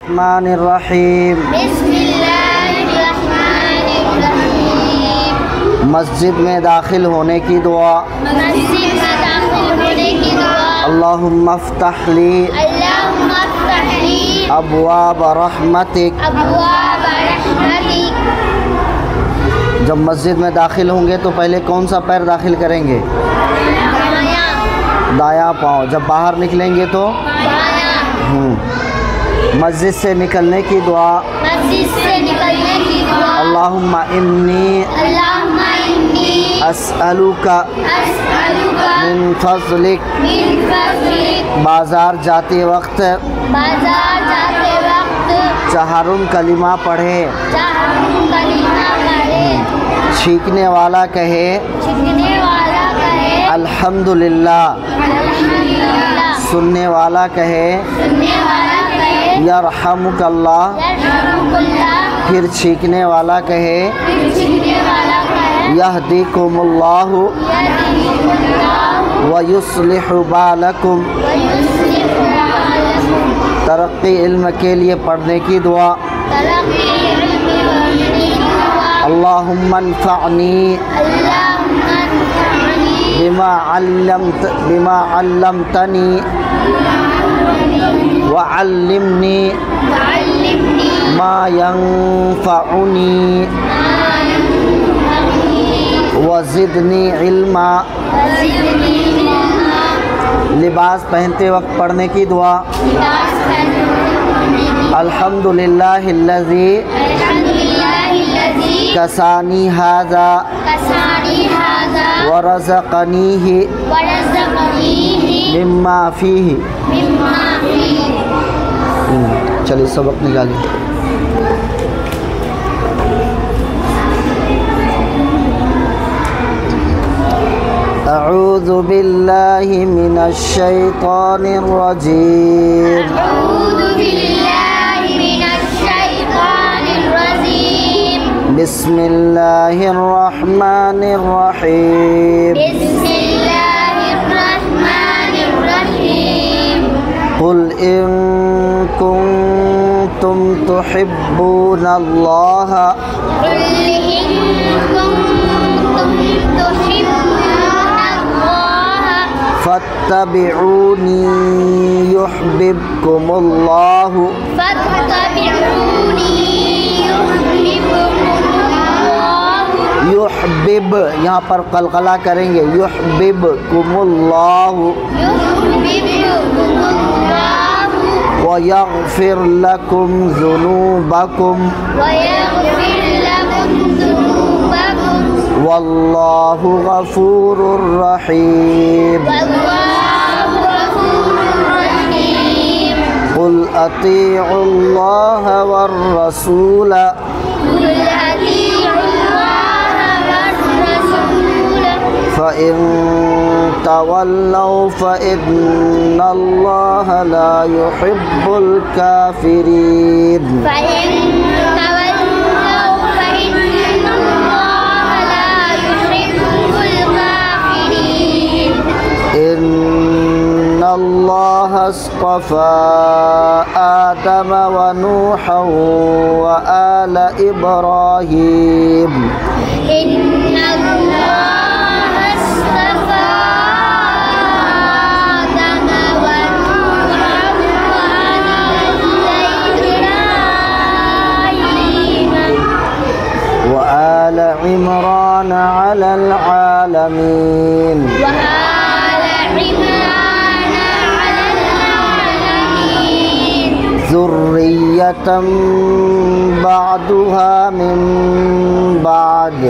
रहमानिर्रहीम। बिस्मिल्लाहिर्रहमानिर्रहीम। मस्जिद में दाखिल होने की दुआ। अल्लाहुम्मा फ़्तह ली अब्वाब रहमतिक। जब मस्जिद में दाखिल होंगे तो पहले कौन सा पैर दाखिल करेंगे? दायां पाँव। जब बाहर निकलेंगे तो मस्जिद से निकलने की दुआ। अल्लाहुम्मा इन्नी अस्अलुका मिन फ़ज़लिक। बाज़ार जाते वक्त चहारुन कलिमा पढ़े। छींकने वाला कहे अल्हम्दुलिल्लाह। सुनने वाला कहे यरहमुकल्लाह। फिर छींकने वाला कहे यहदीकुमुल्लाहु व युस्लिहु बालकुम। तरक्की इल्म के लिए पढ़ने की दुआ। अल्लाहुम्मा अन्फ़अनी बिमा अल्लमतनी व अल्लिमनी मा यंफ़अनी व ज़िदनी इल्मा। लिबास पहनते वक्त पढ़ने की दुआ। अल्हम्दुलिल्लाहिल्लज़ी कसानी हाज़ा व रज़क़नीहि मिम्मा फ़ीहि। चलिए सबक निकालिए। अऊज़ु बिल्लाहि मिनश शैतानिर रजीम। बिस्मिल्लाहिर रहमानिर रहीम। कुल इन कुंतुम तुहिब्बूनल्लाह फत्तबिऊनी युहब्बिबकुमुल्लाहु। युहब्बिब यहाँ पर कलकला करेंगे। युहब्बिबकुमुल्लाहु व यग़फिर लकुम ज़ुनूबकुम वल्लाहु गफ़ूरुर रहीम। कुल अतीउल्लाह वर रसूल फ़इन तवल्लौ फ़इन्नल्लाह ला युहिब्बुल काफ़िरीन। इन्नल्लाह अस्तफ़ा आदम व नूहन व आल इब्राहीम। व आल इमरान अलल आलमीन। ज़ुर्रियतम बादुहा मिन बाद।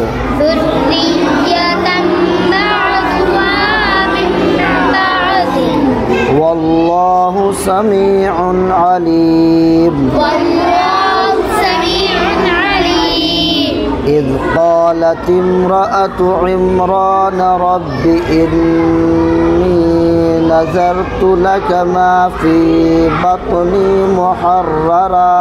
वल्लाहु समीउन अलीम। इज़ क़ालत इम्रअतु इमरान रब्बि इन्नी नज़रतु लका मा फ़ी बत्नी मुहर्ररा।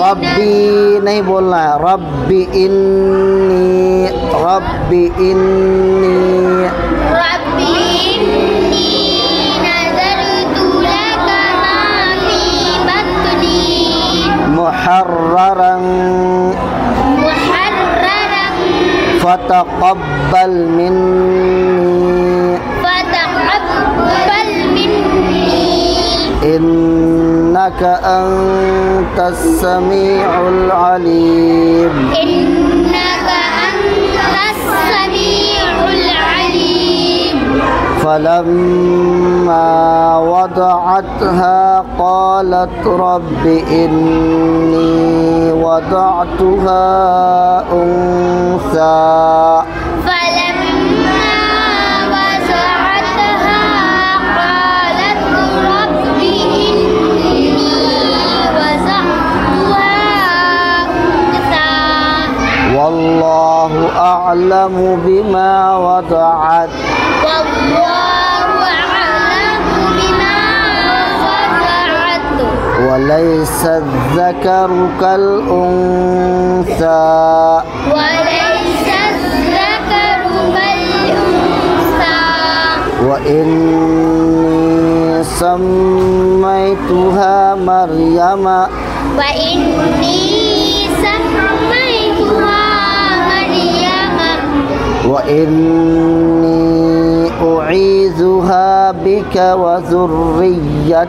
रब्बी नहीं बोलना है। रब्बि इन्नी فتقبل مني إنك أنت السميع العليم فلما وضعتها قالت رب إني وضعتها أنثى والله أعلم بما وضعت وليس الذكر كالأنثى وإني سميتها مريم وإني أعيذها بك وذريتها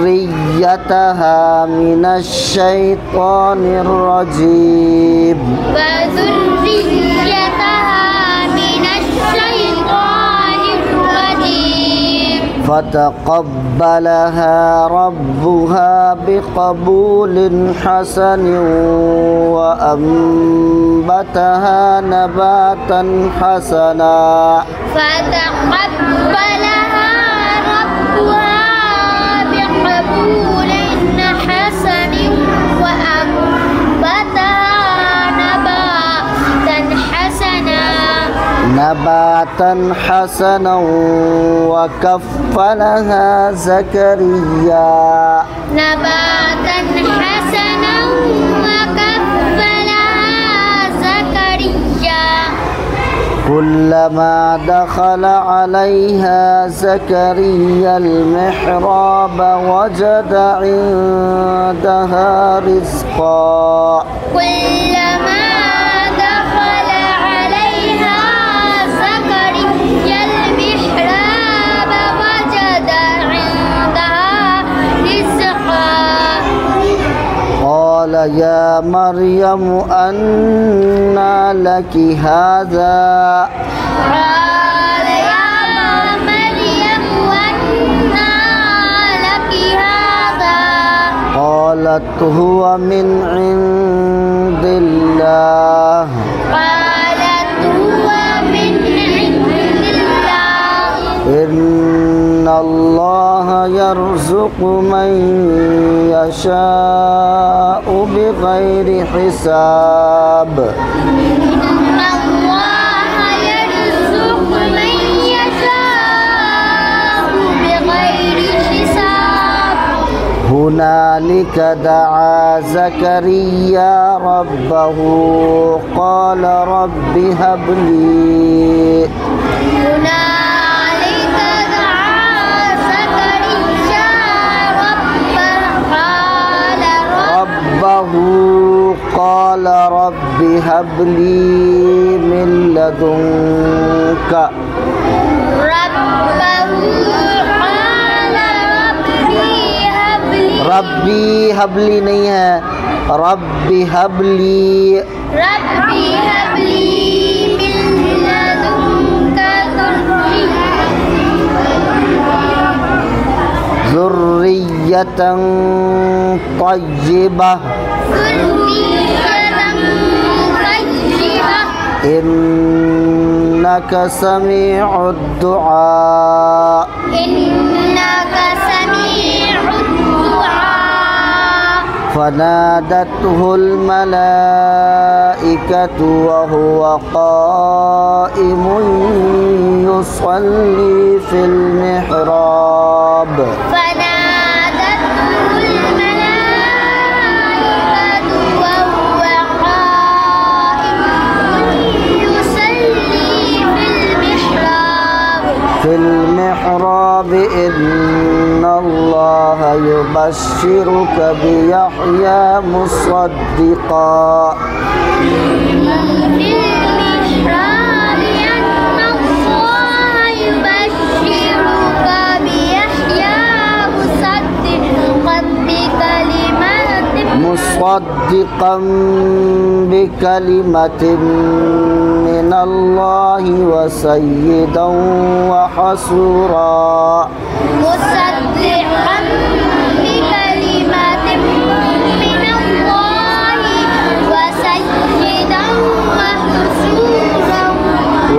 وذريتها من الشيطان الرجيم فتقبلها ربها بقبول حسن وأنبتها نباتا حسنا نباتا حسنا وكفلها زكريا كلما دخل عليها زكريا المحراب وجد عندها رزقا قال يا مريم أنى لك هذا قالت هو من عند الله إن الله يرزق من يشاء بغير حساب هنالك دعا زكريا ربه قال رب هب لي قال رب هب لي من لدنك रब्बी हबली नहीं है, रब्बी हबली ज़ुर्रियतन तय्यिबा इन्नका समीउद दुआ فنادته الملائكة وهو قائم يصلي في المحراب إن الله يبشرك بيحيى مصدقا مصدقا بكلمة من الله وسيدا وحسورا مصدقا بكلمة من الله وسيدا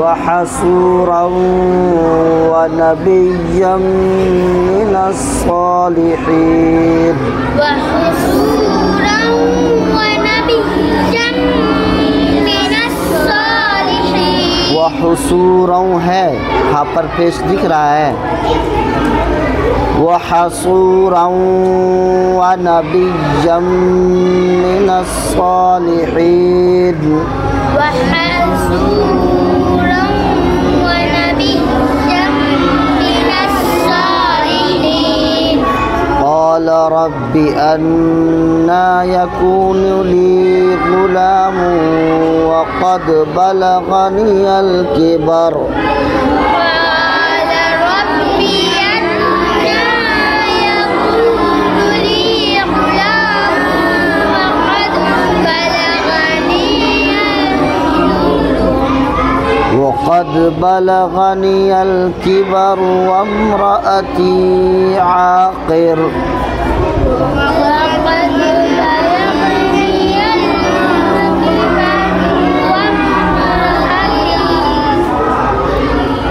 وحسورا ونبيا من الصالحين वहसूरा है, यहाँ पर पेश दिख रहा है। वहसूरा व नबिय्यम मिनस्सालिहीन قال رب أنى يكون لي غلام وقد بلغني الكبر قال رب أنى يكون لي غلام وقد بلغني الكبر وامرأتي عاقر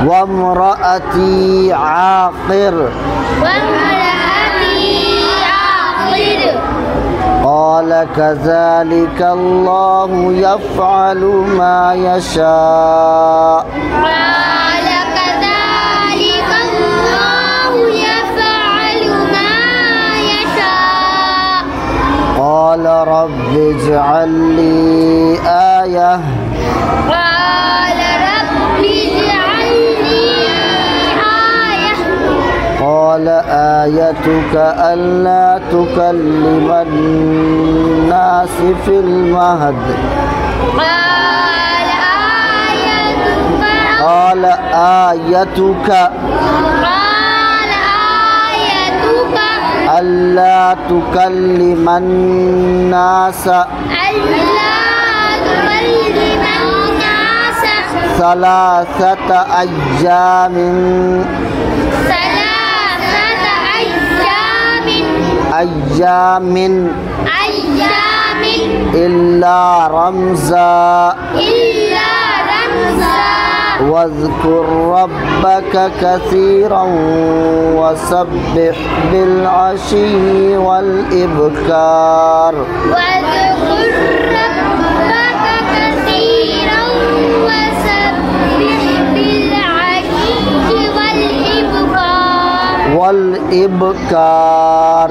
وامرأتي عاقر قال كذلك الله يفعل ما يشاء قال كذلك الله يفعل ما يشاء قال رب اجعل لي آية قال رب اجعل لي آية قال آيتك ألا تكلم الناس في المهد قال آيتك ألا تكلم الناس ثلاثة أيام إلا رمزا واذكر ربك كثيرا وسبح بالعشي والإبكار والإبكار